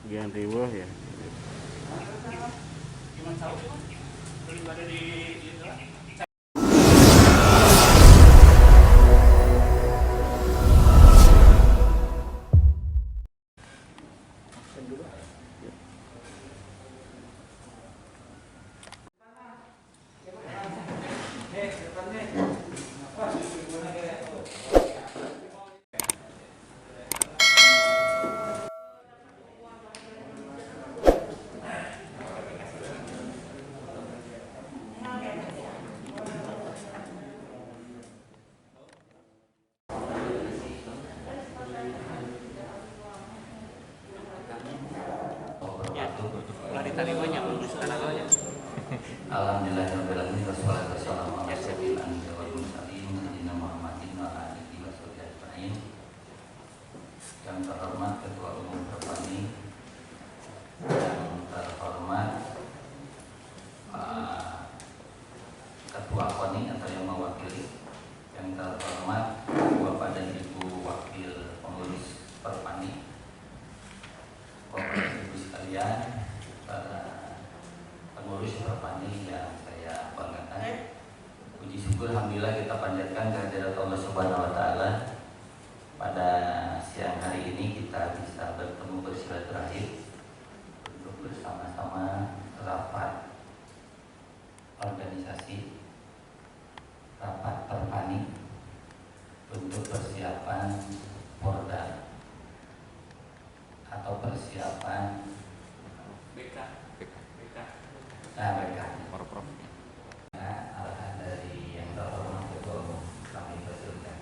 Gian riweuh ya. Cuma tahu belum ada di itu. Ulah ditarimanya menuliskan awalnya. Alhamdulillahirobbilalamin wassalatu wassalamu ala asyrofil anbiya'i wal mursalin sayyidina Muhammadin wa ala alihi washabihi ajmain. Yang terhormat Ketua Umum Perpani, yang terhormat Ketua KONI atau yang mewakili, yang terhormat Bapak dan Ibu Wakil Pengurus Perpani, Bapak Ibu sekalian, para pengurus Perpani yang saya banggakan. Puji syukur alhamdulillah kita panjatkan kehadirat Allah Subhanahu wa taala. Pada siang hari ini kita bisa bertemu bersilaturahim untuk bersama-sama rapat organisasi, rapat Perpani untuk persiapan Porda atau persiapan BK. BK. Arahan dari yang terhormat Ketua Umum kami persilakan.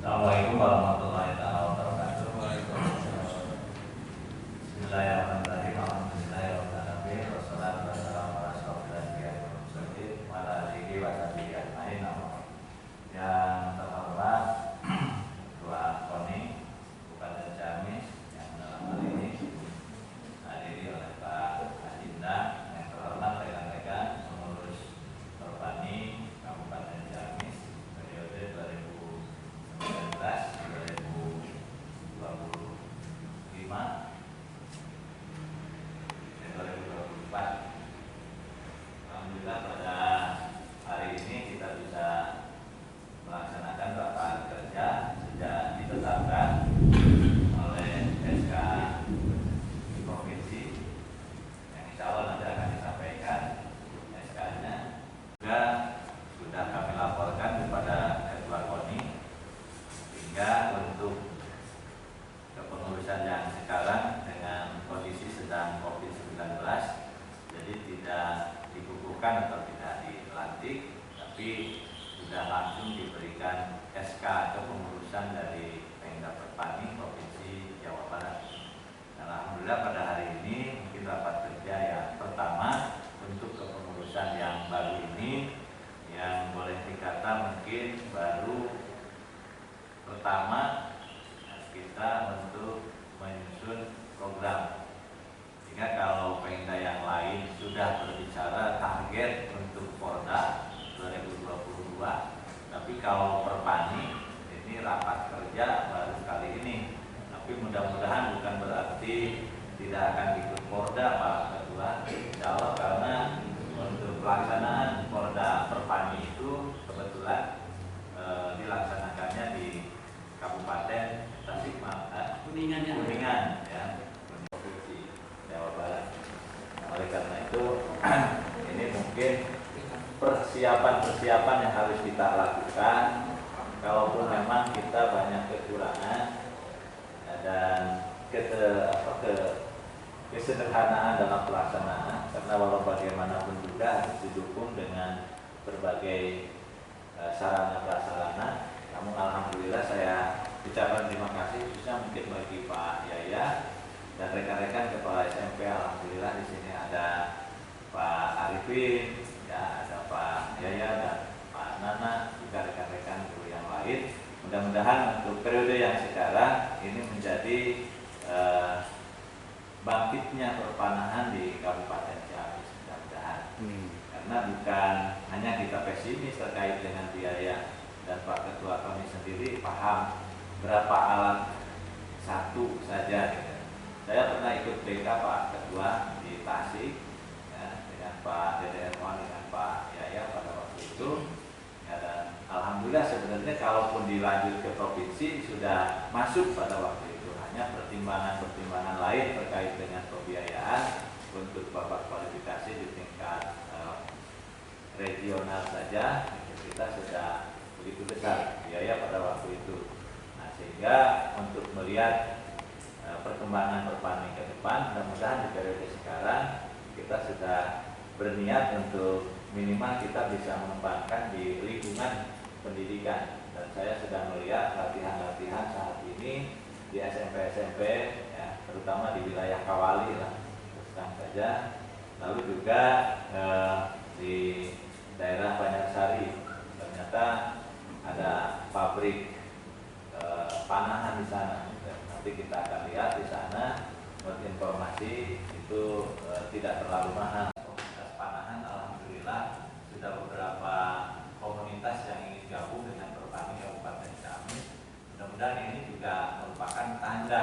Assalamualaikum warahmatullahi wabarakatuh. Bismillahirrahmanirrahim. Alhamdulillahirobbilalamin. Wassalatu wassalamu ala asyrofil anbiya'i wal mursalin wa ala alihi wa sahbihi ajmain. Yang terhormat Ketua KONI Kabupaten Ciamis yang dalam hal ini dihadiri oleh Pak Adinda, yang terhormat rekan-rekan pengurus Perpani Kabupaten Ciamis periode 2019-2025 dan 2024. Alhamdulillah pada hari ini kita bisa melaksanakan rapat kerja sejak ditetapkan oleh SK Provinsi yang insya Allah nanti akan disampaikan SK-nya. Juga sudah kami laporkan kepada Ketua KONI hingga untuk kepengurusan yang sekarang dengan kondisi sedang COVID-19, jadi tidak dikukuhkan atau tidak dilantik, tapi sudah langsung diberikan SK kepengurusan dari Pemda Perpani Provinsi Jawa Barat. Dan alhamdulillah pada hari ini mungkin rapat kerja yang pertama untuk kepengurusan yang baru ini, yang boleh dikata mungkin baru pertama kita untuk menyusun program. Sehingga kalau Pemda yang lain sudah berbicara target untuk Porda 2022, tapi kalau Perpani ini rapat kerja baru kali ini. Tapi mudah-mudahan bukan berarti tidak akan ikut Porda Pak Ketua, insya Allah, karena untuk pelaksanaan Porda Perpani itu kebetulan dilaksanakannya di Kabupaten Kuningan ya, Provinsi Jawa Barat. Oleh karena itu ini mungkin persiapan yang harus kita lakukan, kalaupun memang kita banyak kekurangan dan kesederhanaan dalam pelaksanaan, karena walau bagaimanapun juga harus didukung dengan berbagai sarana prasarana. Namun alhamdulillah saya ucapkan terima kasih khususnya mungkin bagi Pak Yaya dan rekan-rekan kepala SMP. Alhamdulillah di sini ada Pak Arifin, ya, ada Pak Yaya dan Pak Nana, juga rekan-rekan guru yang lain. Mudah-mudahan untuk periode yang sekarang ini menjadi bangkitnya perpanahan di Kabupaten Ciamis, mudah-mudahan. karena bukan hanya kita pesimis terkait dengan biaya, dan Pak Ketua kami sendiri paham berapa alat satu saja. Gitu. Saya pernah ikut BK Pak Ketua di Tasik ya, dengan Pak DDR1 dengan Pak Yaya pada waktu itu ya, dan alhamdulillah sebenarnya kalaupun dilanjut ke provinsi sudah masuk pada waktu itu, hanya pertimbangan-pertimbangan lain terkait dengan pembiayaan untuk babak kualifikasi di tingkat regional saja kita sudah begitu besar biaya pada waktu itu. Nah, sehingga untuk melihat perkembangan perpani ke depan, mudah-mudahan di periode sekarang kita sudah berniat untuk minimal kita bisa mengembangkan di lingkungan pendidikan. Dan saya sudah melihat latihan-latihan saat ini di SMP-SMP ya, terutama di wilayah Kawali lah, terus terang saja. Lalu juga di daerah Banyarsari ternyata ada pabrik panahan di sana. Nanti kita akan lihat di sana, menurut informasi itu tidak terlalu mahal. Komunitas panahan alhamdulillah sudah beberapa komunitas yang ingin gabung dengan Perpani Kabupaten Ciamis. Mudah-mudahan ini juga merupakan tanda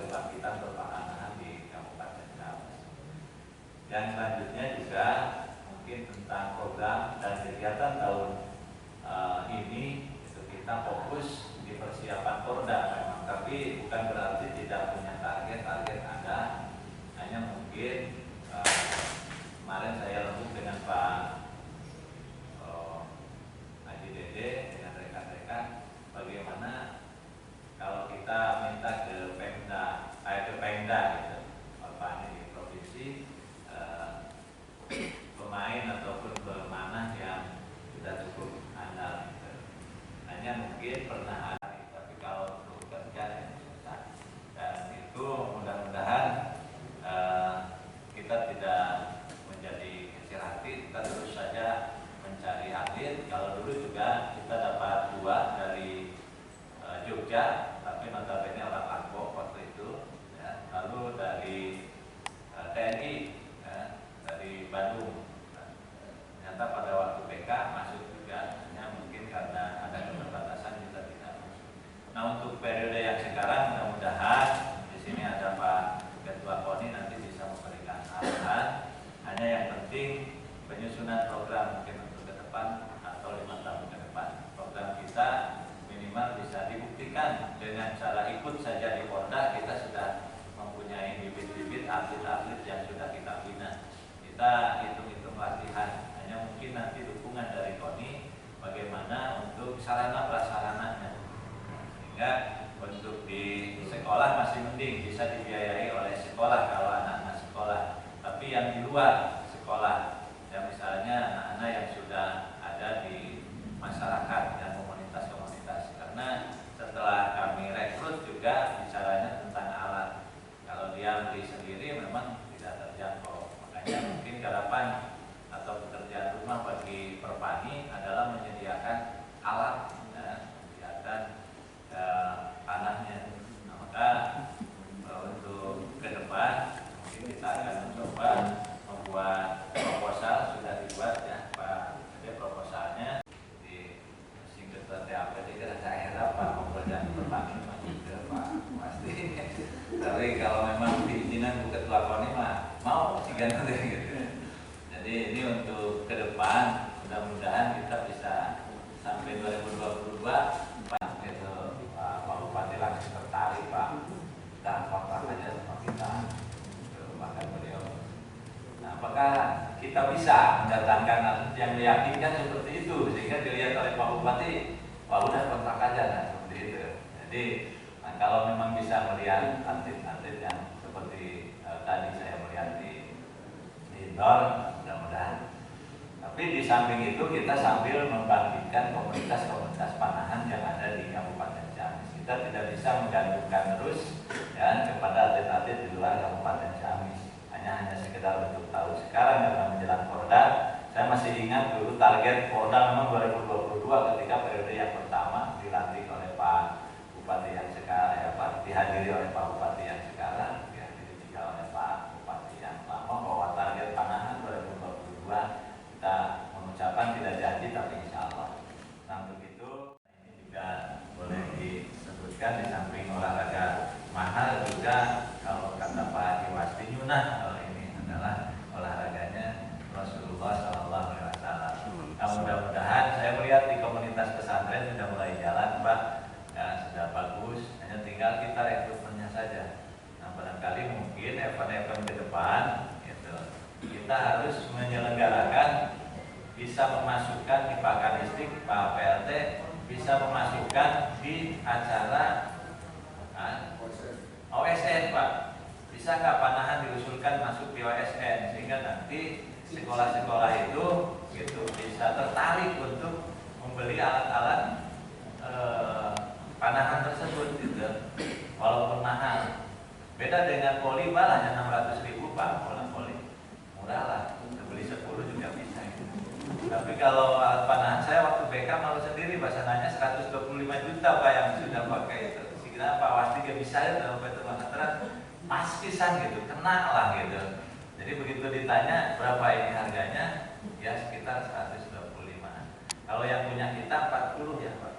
kebangkitan perpanahan di Kabupaten Ciamis. Yang selanjutnya juga mungkin tentang program dan kegiatan tahun ini itu kita fokus di persiapan Porda memang, tapi bukan berarti tidak punya target ada, hanya mungkin kemarin saya lembut dengan Pak Haji Dede dengan rekan-rekan bagaimana kalau kita minta ke Pemda gitu, Perpani di provinsi pemain ataupun pemanah yang sudah cukup andal gitu. Hanya mungkin pernah ada, tapi kalau untuk kerja yang susah. Dan itu mudah-mudahan kita tidak menjadi kecil hati, kita terus saja mencari atlet. Kalau dulu juga kita dapat 2 dari Jogja, tapi notabene orang Lampung waktu itu ya. Lalu dari TNI ya, dari Bandung. Ternyata pada waktu BK masuk juga, hanya mungkin karena ada keterbatasan kita tidak masuk. Nah, untuk periode yang sekarang mudah-mudahan di sini ada Pak Ketua KONI nanti bisa memberikan arahan. Hanya yang penting penyusunan program mungkin untuk ke depan atau 5 tahun ke depan. Program kita minimal bisa dibuktikan dengan cara ikut saja di Porda, kita sudah mempunyai bibit-bibit atlet-atlet yang sudah kita bina. Kita hitung-hitung latihan. Hanya mungkin nanti dukungan dari KONI bagaimana untuk sarana prasarananya, sehingga untuk di sekolah masih mending bisa dibiayai oleh sekolah kalau anak-anak sekolah, tapi yang di luar sekolah ya, misalnya anak-anak yang sudah ada di masyarakat dan komunitas-komunitas, karena setelah kami rekrut juga bicaranya tentang alat. Kalau dia beli sendiri memang tidak terjangkau, makanya mungkin harapan atau pekerjaan rumah bagi Perpani adalah menyediakan alat, ya, menyediakan tanahnya. Nah, maka untuk ke depan mungkin kita akan mencoba membuat proposal, sudah dibuat ya Pak. Jadi proposalnya di Ketua TAPD ke daerah Pak Pekerjaan Perpani ke Pak pasti. Tapi kalau memang diizinkan Ketua KONI mah mau sih kan gitu. Jadi ini untuk ke depan, mudah-mudahan kita bisa sampai 2022 Pak itu Pak Bupati langsung tertarik Pak, dan kontrak aja sama kita, bahkan beliau. Nah, apakah kita bisa mendatangkan atlet yang meyakinkan seperti itu sehingga dilihat oleh Pak Bupati, Pak udah kontrak aja, nah seperti itu. Jadi nah, kalau memang bisa melihat atlet-atlet yang seperti tadi saya melihat di indoor, mudah-mudahan. Tapi di samping itu kita sambil membangkitkan komunitas-komunitas panahan yang ada di Kabupaten Ciamis. Kita tidak bisa menggantungkan terus ya kepada atlet-atlet di luar Kabupaten Ciamis. Hanya sekedar untuk tahu. Sekarang dalam menjelang Porda, saya masih ingat dulu target Porda memang 2022 ketika periode yang pertama dilantik oleh Pak Bupati yang sekarang ya Pak, dihadiri oleh Pak Bupati yang sekarang, dihadiri juga oleh Pak Bupati yang lama, bahwa target panahan 2022 kita Rasulullah SAW. Nah, mudah-mudahan saya melihat di komunitas pesantren sudah mulai jalan, Pak, ya, sudah bagus. Hanya tinggal kita rekrutmennya saja. Nah, barangkali mungkin event-event ke depan, gitu, kita harus menyelenggarakan, bisa memasukkan di Pak Kadistik, Pak PLT, bisa memasukkan di acara OSN, Pak. Bisa nggak panahan diusulkan masuk di OSN sehingga nanti sekolah-sekolah itu gitu bisa tertarik untuk membeli alat-alat panahan tersebut gitu, walaupun mahal. Beda dengan poli, Pak, hanya 600.000, Pak, poli murah lah, beli 10 juga bisa gitu. Tapi kalau alat panahan saya waktu BK malu sendiri, basananya 125 juta, Pak, yang sudah pakai itu. Sehingga Pak Wasti gak bisa ya dalam peternakan pas pisan gitu, kena lah gitu. Jadi begitu ditanya berapa ini harganya, ya sekitar 125. Kalau yang punya kita 40 ya, Pak.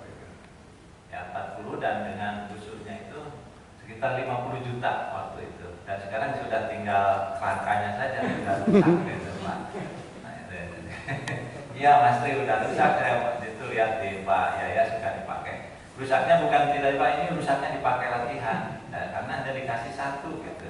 Ya 40, dan dengan busurnya itu sekitar 50 juta waktu itu. Dan sekarang sudah tinggal kerangkanya saja, sudah rusak gitu, Pak. Nah, itu. Iya, Mas Tri udah rusak, saya waktu itu lihat di Pak Yaya suka dipakai. Rusaknya bukan tidak, Pak, ini rusaknya dipakai latihan. Nah, karena ada dikasih satu gitu.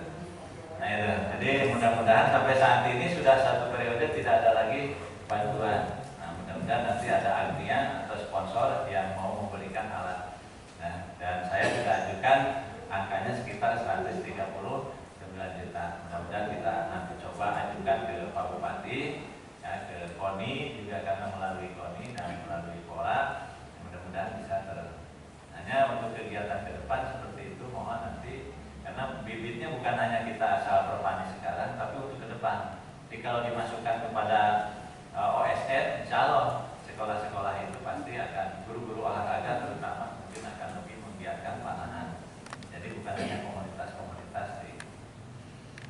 Nah itu, jadi mudah-mudahan sampai saat ini sudah satu periode tidak ada lagi bantuan. Nah, mudah-mudahan nanti ada agnian atau sponsor yang mau memberikan alat. Nah, dan saya sudah ajukan angkanya sekitar 139 juta. Mudah-mudahan kita nanti coba ajukan ke Pak Bupati, ya, ke KONI juga, karena melalui KONI dan melalui Pola, mudah-mudahan bisa hanya untuk kegiatan ke depan seperti itu. Mohon nanti, karena bibitnya bukan hanya kita asal perpani sekarang, tapi untuk ke depan. Jadi kalau dimasukkan kepada OSN, insya Allah sekolah-sekolah itu pasti akan, guru-guru olahraga terutama mungkin akan lebih menggiatkan panahan. Jadi bukan hanya komunitas-komunitas di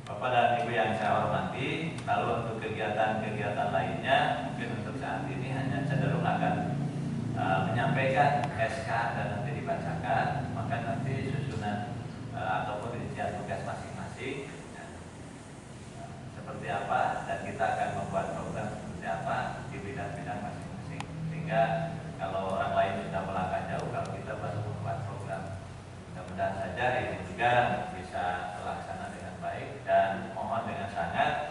Bapak dan Ibu yang saya hormati. Lalu untuk kegiatan-kegiatan lainnya, mungkin untuk saat ini hanya cenderung akan menyampaikan SK dan nanti dibacakan, maka nanti susunan ataupun rincian tugas masing-masing seperti apa, dan kita akan membuat program seperti apa di bidang-bidang masing-masing, sehingga kalau orang lain sudah melangkah jauh, kalau kita baru membuat program. Mudah-mudahan saja ini juga bisa terlaksana dengan baik, dan mohon dengan sangat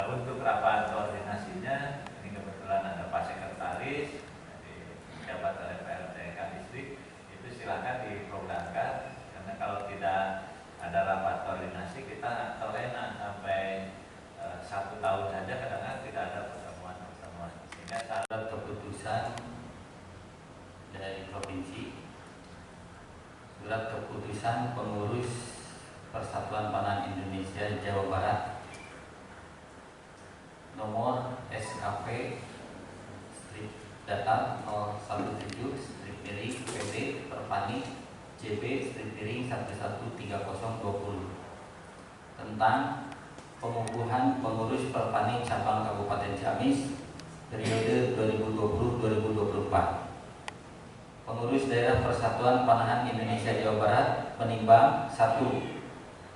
untuk rapat koordinasinya, ini kebetulan ada Pak Sekretaris jabat oleh PLT Kadistik, itu silakan diprogramkan, karena kalau tidak ada rapat koordinasi kita terlena sampai 1 tahun saja, kadang-kadang tidak ada pertemuan-pertemuan, sehingga saat keputusan dari provinsi, surat keputusan pengurus Persatuan Panahan Indonesia Jawa Barat nomor SKP data 017 strip miring PD Perpani JB strip miring 113020 tentang pengukuhan pengurus Perpani cabang Kabupaten Ciamis periode 2020-2024. Pengurus daerah Persatuan Panahan Indonesia Jawa Barat menimbang 1.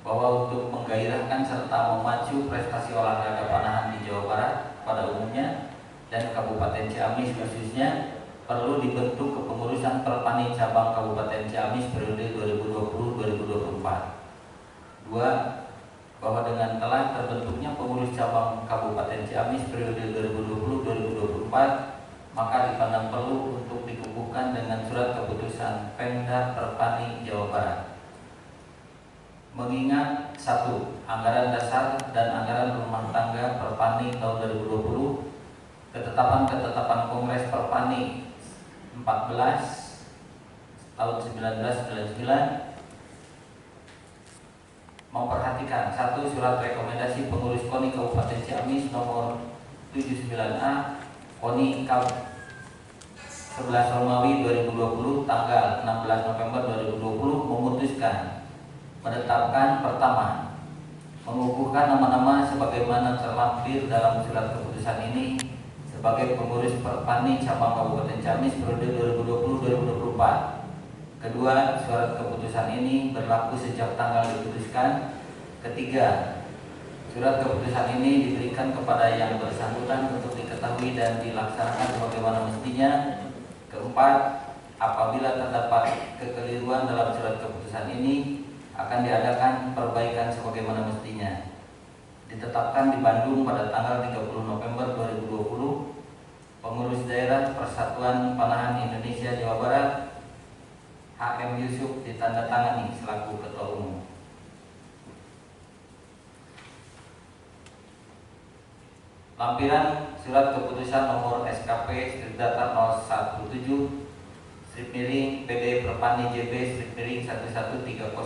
Bahwa untuk menggairahkan serta memacu prestasi olahraga panahan di Jawa Barat pada umumnya dan Kabupaten Ciamis khususnya, perlu dibentuk kepengurusan Perpani cabang Kabupaten Ciamis periode 2020-2024. 2. Bahwa dengan telah terbentuknya pengurus cabang Kabupaten Ciamis periode 2020-2024, maka dipandang perlu untuk dikukuhkan dengan surat keputusan Pemda Perpani Jawa Barat. Mengingat 1. Anggaran dasar dan anggaran rumah tangga Perpani tahun 2020, ketetapan Kongres Perpani 14 tahun 1999 memperhatikan 1. Surat rekomendasi pengurus KONI Kabupaten Ciamis nomor 79A KONI Kab 11 Romawi 2020 tanggal 16 November 2020 memutuskan menetapkan pertama, mengukuhkan nama-nama sebagaimana terlampir dalam surat keputusan ini sebagai pengurus Perpani cabang Kabupaten Ciamis periode 2020-2024. Kedua, surat keputusan ini berlaku sejak tanggal diputuskan. Ketiga, Surat keputusan ini diberikan kepada yang bersangkutan untuk diketahui dan dilaksanakan sebagaimana mestinya. Keempat, apabila terdapat kekeliruan dalam surat keputusan ini, akan diadakan perbaikan sebagaimana mestinya. Ditetapkan di Bandung pada tanggal 30 November 2020, Pengurus Daerah Persatuan Panahan Indonesia Jawa Barat HM Yusuf ditandatangani selaku Ketua Umum. Lampiran Surat Keputusan Nomor SKP Data 017 strip miring PD Perpani JB strip miring 113020,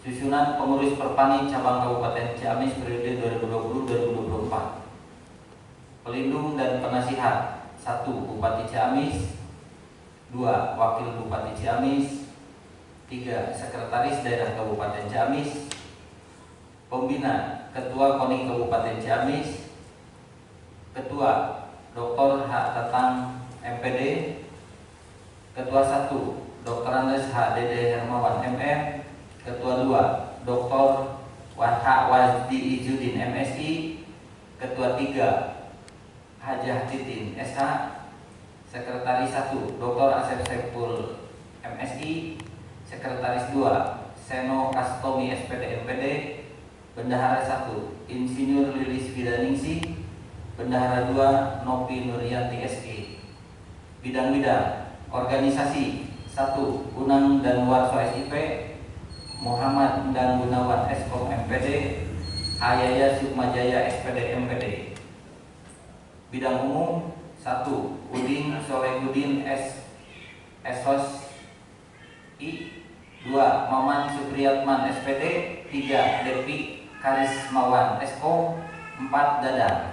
susunan pengurus Perpani cabang Kabupaten Ciamis periode 2020-2024. Pelindung dan penasihat: 1. Bupati Ciamis, 2. Wakil Bupati Ciamis, 3. Sekretaris Daerah Kabupaten Ciamis. Pembina: Ketua KONI Kabupaten Ciamis, Ketua Dr. H. Tatang MPD, Ketua 1 Dr. Andes H. Dede Hermawan MM, Ketua 2 Dr. H. Wazdi Izudin MSI, Ketua 3 Hajah Titin SH, Sekretaris 1 Dr. Asep Saiful MSI, Sekretaris 2 Seno Kastomi SPD MPD, Bendahara 1 Insinyur Lilis Fidaningsi, Bendahara 2 Nopi Nuryanti SE. Bidang-bidang organisasi: 1. Unang dan Warso SIP, Muhammad dan Gunawan Eskom MPD, Hayaya Sukmajaya SPD MPD. Bidang umum: 1. Udin Solehudin Esos I, 2. Maman Supriyatman SPD, 3. Depi Karismawan Eskom, 4. Dadang.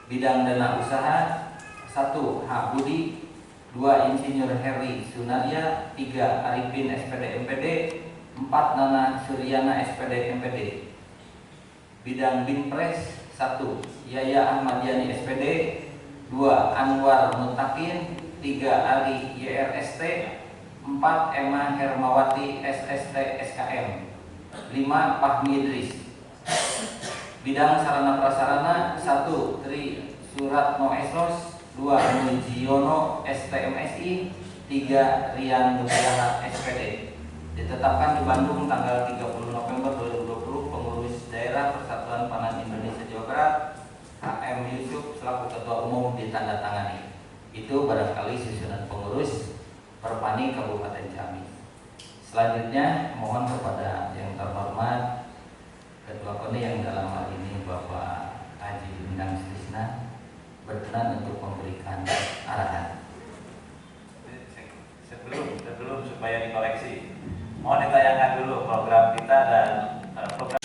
Bidang dana usaha: 1. H. Budi, 2. Insinyur Heri Sunaria, 3. Arifin SPD MPD, 4. Nana Suryana SPD MPD. Bidang Binpres: 1. Yaya Ahmadiani SPD, 2. Anwar Mutakin, 3. Ali YRST, 4. Emma Hermawati SST SKM, 5. Fahmi Idris. Bidang sarana prasarana: 1. Tri Suratno Esos, 2. Mujiono STMSI, 3. Rian Nugraha SPD. Ditetapkan di Bandung tanggal 30 November 2020, Pengurus Daerah Persatuan Panahan Indonesia Jawa Barat HM Yusuf selaku Ketua Umum ditandatangani. Itu barangkali susunan pengurus Perpani Kabupaten Ciamis. Selanjutnya mohon kepada yang terhormat Ketua KONI yang dalam hal ini Bapak Haji Bintang Srisna berkenan untuk memberikan arahan. Sebelum supaya dikoleksi, mohon ditayangkan dulu program kita dan program.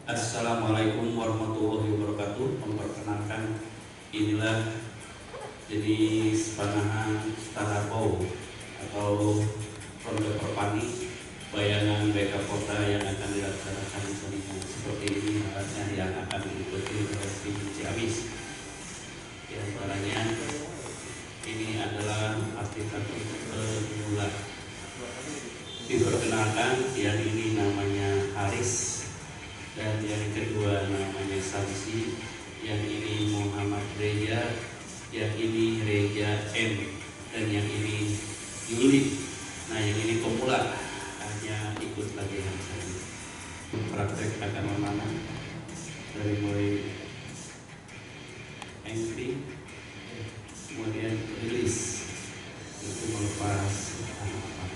Assalamualaikum warahmatullahi wabarakatuh. Memperkenalkan, inilah jenis panahan Tanabau atau Ronde Perpani bayangan BK Kota yang akan dilaksanakan seperti ini alatnya yang akan diikuti oleh tim Ciamis. Di antaranya ini adalah aplikator pemula. Diperkenalkan, yang ini namanya Haris, dan yang kedua namanya Samsi, yang ini Muhammad Reja, yang ini Reja M, dan yang ini Yuli. Nah, yang ini pemula, hanya ikut latihan saja. Praktek akan memanah dari mulai entry, kemudian release, itu melepas anak-anak.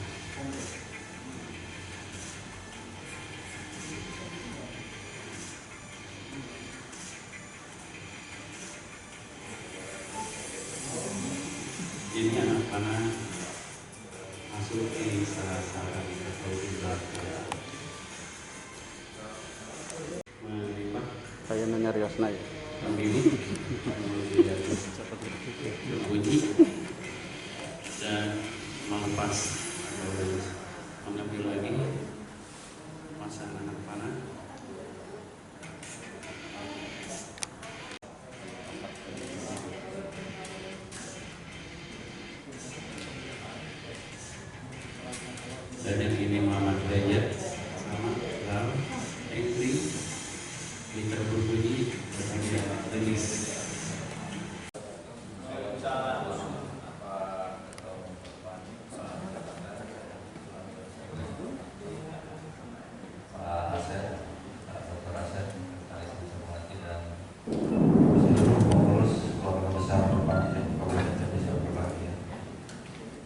Ini anak panah masuk di salah-salah atau di belakang menembak. Saya nanya Riosna ya. Berbunyi dan dan melepas atau mengambil lagi pasang anak panah. Dan yang ini Muhammad Reja sama Lam Ekri Peter Burbuji dan Denis.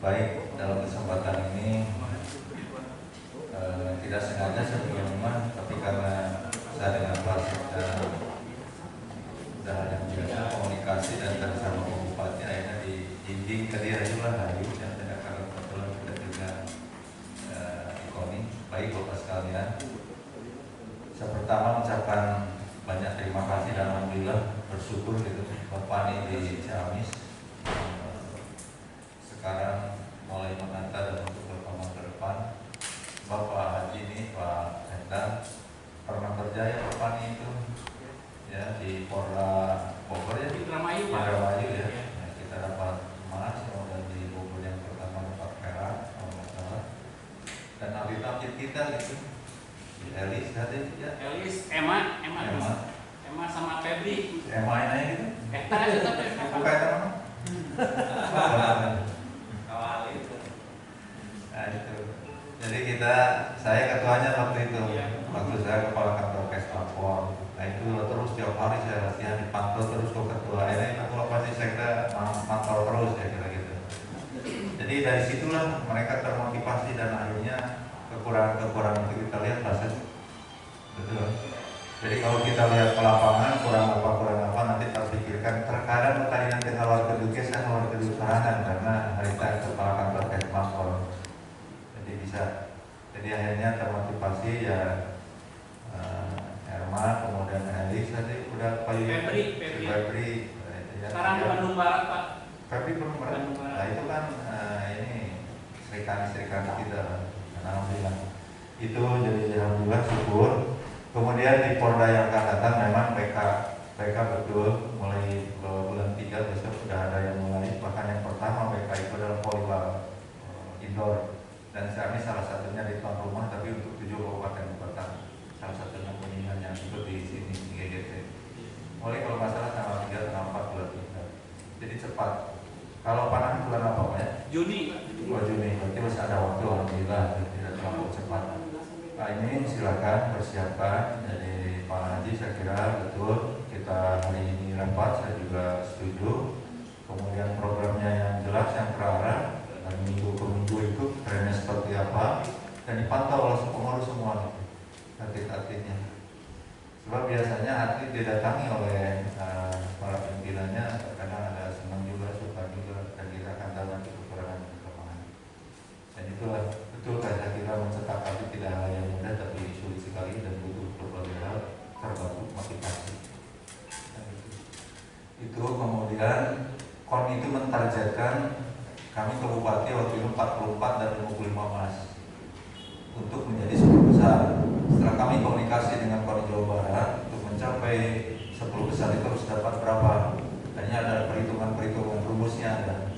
Baik, dalam kesempatan ini tidak sengaja saya punya rumah, tapi karena saya dengan Pak Sekda sudah yang biasa komunikasi dan bersama Pak Bupati, akhirnya diinjing ke dia itulah hari dan tidak karena kebetulan kita juga ikoni. Baik Bapak sekalian, saya pertama mengucapkan banyak terima kasih dan alhamdulillah bersyukur gitu Bapak ini di Ciamis sekarang mulai mengantar dan untuk berkembang ke depan. Bapak Haji ini, Pak Sekda pernah kerja ya Bapak ini itu ya di Polda Bogor ya, Indramayu, Pak. Indramayu ya. Nah, kita dapat emas, kemudian di Bogor yang pertama dapat perak kalau nggak salah. Dan atlet kita gitu, di Elis tadi ya. Elis, Emma sama Febri. Emma ini gitu. Tetap Bukan teman. Nah itu. Jadi saya ketuanya waktu itu, waktu saya kepala kantor Kespapor. Nah itu terus tiap hari saya latihan dipantau terus ke ketua. Ini aku pasti saya pantau terus ya kira gitu. Jadi dari situlah mereka termotivasi dan akhirnya kekurangan itu kita lihat proses. Betul. Jadi kalau kita lihat ke lapangan kurang apa nanti terpikirkan terkadang tadi nanti hal kedukes kan hal kedusahanan karena hari tadi kepala kantor Kespapor. Jadi akhirnya termotivasi ya Herman, kemudian Elis tadi udah Febri ya, sekarang di Bandung Barat, Pak. Febri belum pernah. Nah itu kan ini serikan kita, alhamdulillah. Itu jadi alhamdulillah syukur. Kemudian di Polda yang akan datang memang BK betul mulai bulan 3 besok sudah ada yang mulai. Bahkan yang pertama BK itu adalah volleyball indoor. Dan kami salah satunya di tuan rumah, tapi untuk 7 kabupaten kota. Salah satunya Kuningan yang ikut di sini di GGT. Mulai kalau nggak salah tanggal 3 tanggal 4 bulan 3. Jadi cepat. Kalau panas bulan apa Pak ya? Juni. Juni. Berarti masih ada waktu alhamdulillah. Tidak terlalu cepat. Pak ini silakan persiapkan. Jadi Pak Haji saya kira betul kita hari ini rapat. Saya juga setuju. Kemudian programnya yang jelas yang terarah. Dan minggu ke minggu itu trennya seperti apa dan dipantau oleh pengurus semua atlet-atletnya. Sebab biasanya atlet didatangi oleh para pimpinannya, kadang ada senang juga, suka juga, dan kita akan tahu nanti kekurangan di lapangan. Dan itulah betul saya kira mencetak atlet tidak hal yang mudah tapi sulit sekali dan butuh berbagai hal termasuk motivasi. Itu kemudian KON itu mentargetkan kami ke Bupati waktu itu 44 dan 55 emas untuk menjadi 10 besar. Setelah kami komunikasi dengan KON Jawa Barat untuk mencapai 10 besar itu harus dapat berapa? Hanya ada perhitungan rumusnya ada.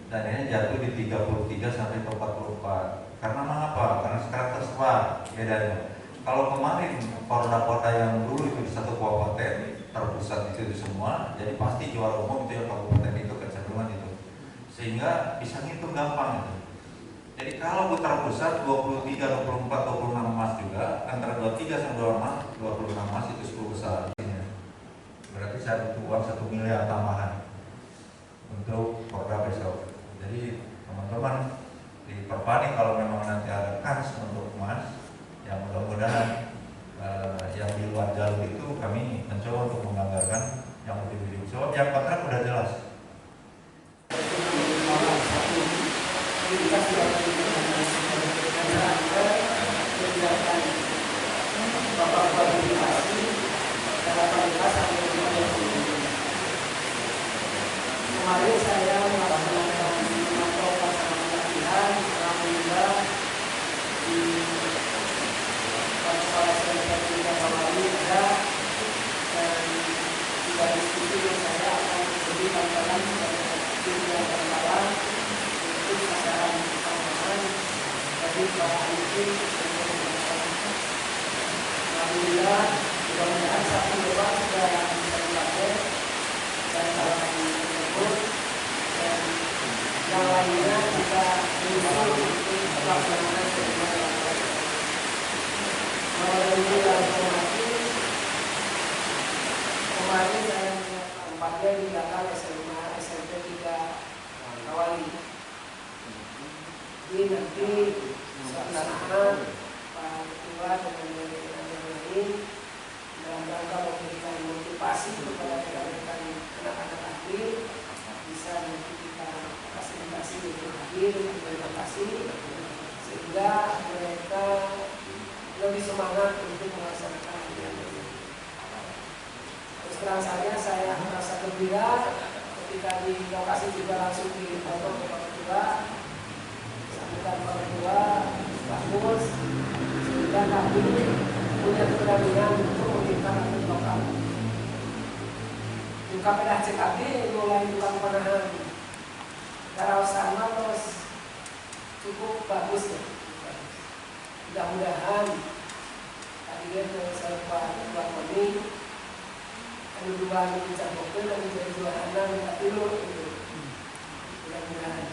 Dan ini jatuh di 33 sampai 44. Karena mengapa? Karena sekarang tersebar bedanya. Kalau kemarin porda-porda yang dulu itu di satu kabupaten terpusat itu semua, jadi pasti juara umum itu yang kabupaten itu kecenderungan itu. Sehingga bisa ngitung gampang gitu. Jadi kalau putar pusat 23, 24, 26 emas juga antara 23 sampai 26 emas itu 10 besar. Berarti saya butuh uang 1 miliar tambahan untuk Porda besok. Jadi teman-teman di Perpani kalau memang nanti ada kans untuk emas, yang mudah-mudahan yang di luar jalur itu kami mencoba untuk menganggarkan yang lebih sebab yang kontrak udah jelas. Kemarin saya melaksanakan provokasi mungkin. Alhamdulillah, mudah-mudahan satu doa sudah bisa dipakai dan kalau tersebut dan yang lainnya kita menyusul untuk pelaksanaan semuanya. Kalau dari yang hormati, kemarin saya tempatnya di belakang SMA SMP 3 Kawali. Jadi nanti suatu saat Pak Ketua dengan yang lain dalam rangka memberikan motivasi kepada rekan-rekan anak-anak atlet bisa nanti kita fasilitasi untuk hadir untuk lokasi sehingga mereka lebih semangat untuk melaksanakan ini. Terus terang saya merasa gembira ketika di lokasi juga langsung dipotong ke Pak Ketua, sambutan Pak Ketua bagus, sehingga kami punya keberanian untuk meminta atlet lokal. Buka pedah CKB mulai tukang panahan Darau sama terus cukup bagus ya. Mudah-mudahan tadi saya Pak Ketua kami kedua dicampurkan dan dua anak minta tidur itu. Mudah-mudahan.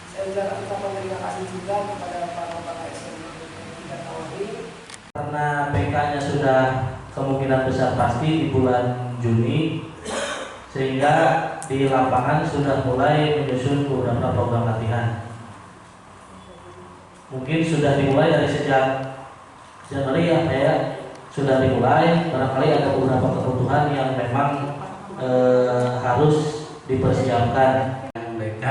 Saya juga ucapkan terima kasih juga kepada Bapak SMA tidak Kawali. Karena PK-nya sudah kemungkinan besar pasti di bulan Juni, sehingga di lapangan sudah mulai menyusun beberapa program latihan. Mungkin sudah dimulai dari sejak Januari ya, sudah dimulai. Barangkali ada beberapa kebutuhan yang memang harus dipersiapkan. BK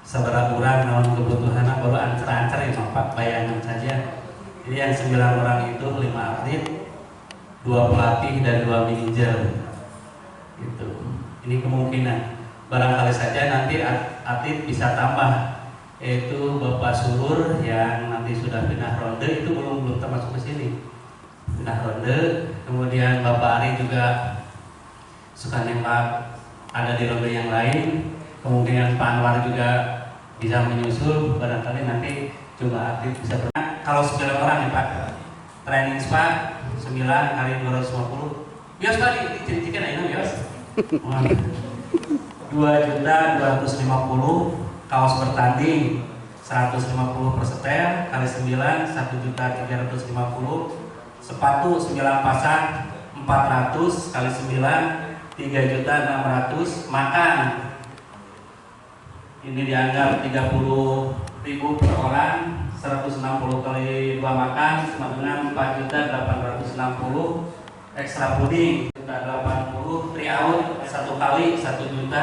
seberapa kurang namun kebutuhan baru ancer-ancer ya Pak, bayangan saja. Jadi yang 9 orang itu 5 atlet, 2 pelatih dan 2 manajer. Gitu. Ini kemungkinan. Barangkali saja nanti atlet bisa tambah, yaitu Bapak Surur yang nanti sudah pindah ronde itu belum termasuk ke sini. Pindah ronde, kemudian Bapak Ari juga suka nembak ada di ronde yang lain. Kemungkinan Pak Anwar juga bisa menyusul, barangkali nanti jumlah atlet bisa pernah. Kalau 9 orang ya Pak, training spa 9 kali 250. Bias Pak, dicirikan aja bias. 2.250.000 kaos bertanding 150 per setel kali 9 1.350.000. Sepatu 9 pasang 400 kali 9 3.600.000. Makan ini dianggap 30.000 per orang, 160 kali 2 makan sama dengan 4.860.000. Ekstra puding 80, tryout 1 kali 1 juta,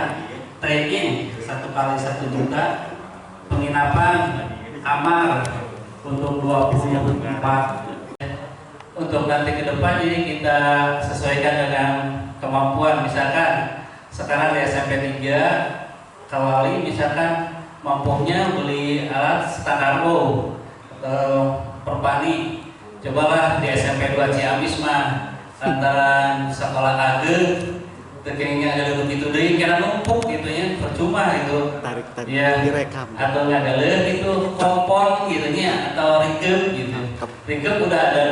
training 1 kali 1 juta, penginapan kamar untuk 24. Untuk nanti ke depan ini kita sesuaikan dengan kemampuan. Misalkan sekarang di SMP 3 Kawali misalkan mampunya beli alat standar low perpani, cobalah di SMP 2 Ciamis mah antara sekolah ageng terkengnya ada begitu deh karena numpuk gitu ya, percuma gitu ya, atau nggak ada gitu kompon gitu ya, atau ringkep gitu. Ringkep udah ada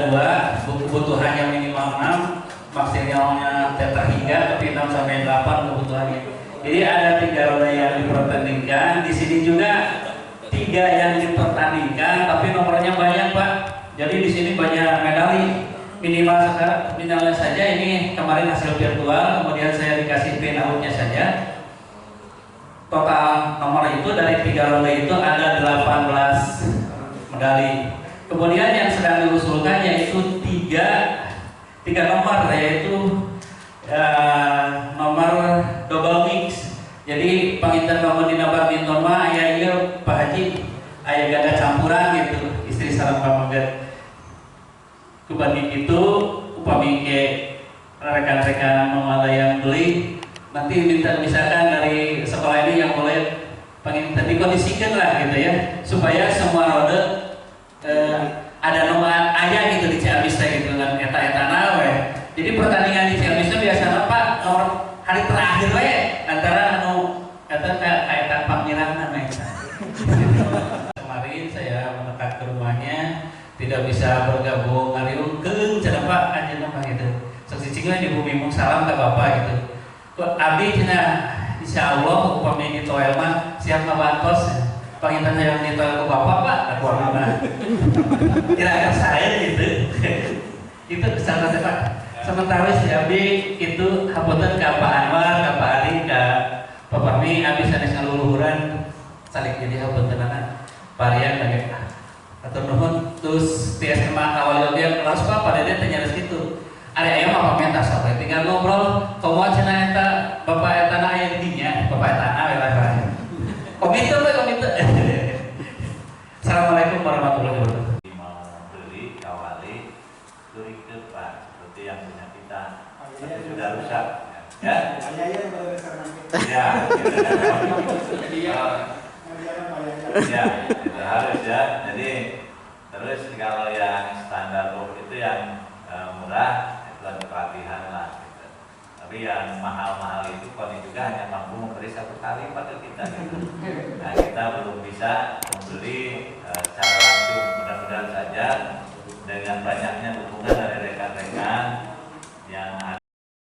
2, kebutuhannya minimal 6, maksimalnya tetrahedra tapi 6 sampai 8 kebutuhannya. Jadi ada 3 roda yang dipertandingkan, di sini juga 3 yang dipertandingkan tapi nomornya banyak Pak. Jadi di sini banyak medali. Minimal sekarang minimalnya saja ini kemarin hasil virtual, kemudian saya dikasih pin outnya saja. Total nomor itu dari 3 ronde itu ada 18 medali. Kemudian yang sedang diusulkan yaitu 3 nomor, yaitu nomor double mix. Jadi penginten bangun di badminton mah aya ieu Pak Haji, aya ganda campuran gitu, istri sareng pamegat. Kubanding itu upami ke rekan-rekan memala yang beli nanti minta misalkan dari sekolah ini yang boleh pengen dikondisikan lah gitu ya, supaya semua roda ada nomor ayah gitu di Ciamis gitu dengan eta nawe. Jadi pertandingan di Ciamis itu biasanya Pak nomor hari terakhir we antara eta kayak Pak Mirahna. Kemarin saya mendekat ke rumah tidak bisa bergabung ngariung keung cenah Pak anjeun apa gitu. Sok cicing di bumi mung salam ka Bapak gitu. Kok abdi cenah insyaallah upami di toel mah siap ngabantos. Panginten yang di toel ku Bapak Pak aku mah. Kira-kira saya gitu. Itu kesana Pak. Sementara si abdi itu hapunten ka Pak Anwar, ka Pak Ali, ka Pak Fahmi abdi sanes ngaluluhuran saling jadi hapuntenana varian bagi atau nuhun terus tiasa mah awal dia langsung pada dia tanya gitu ada ayam apa mentas apa tinggal ngobrol komo cenah eta bapak eta na aya dinya bapak eta na we komite we komite. Assalamualaikum warahmatullahi wabarakatuh. Mau beli kawali turi ke Pak seperti yang punya kita tapi sudah rusak ya ya ya itu harus ya. Jadi terus kalau yang standar itu yang murah itu ada pelatihan lah gitu. Tapi yang mahal-mahal itu koni juga hanya mampu memberi 1 kali pada kita gitu. Nah kita belum bisa membeli secara langsung. Mudah-mudahan saja dengan banyaknya dukungan dari rekan-rekan yang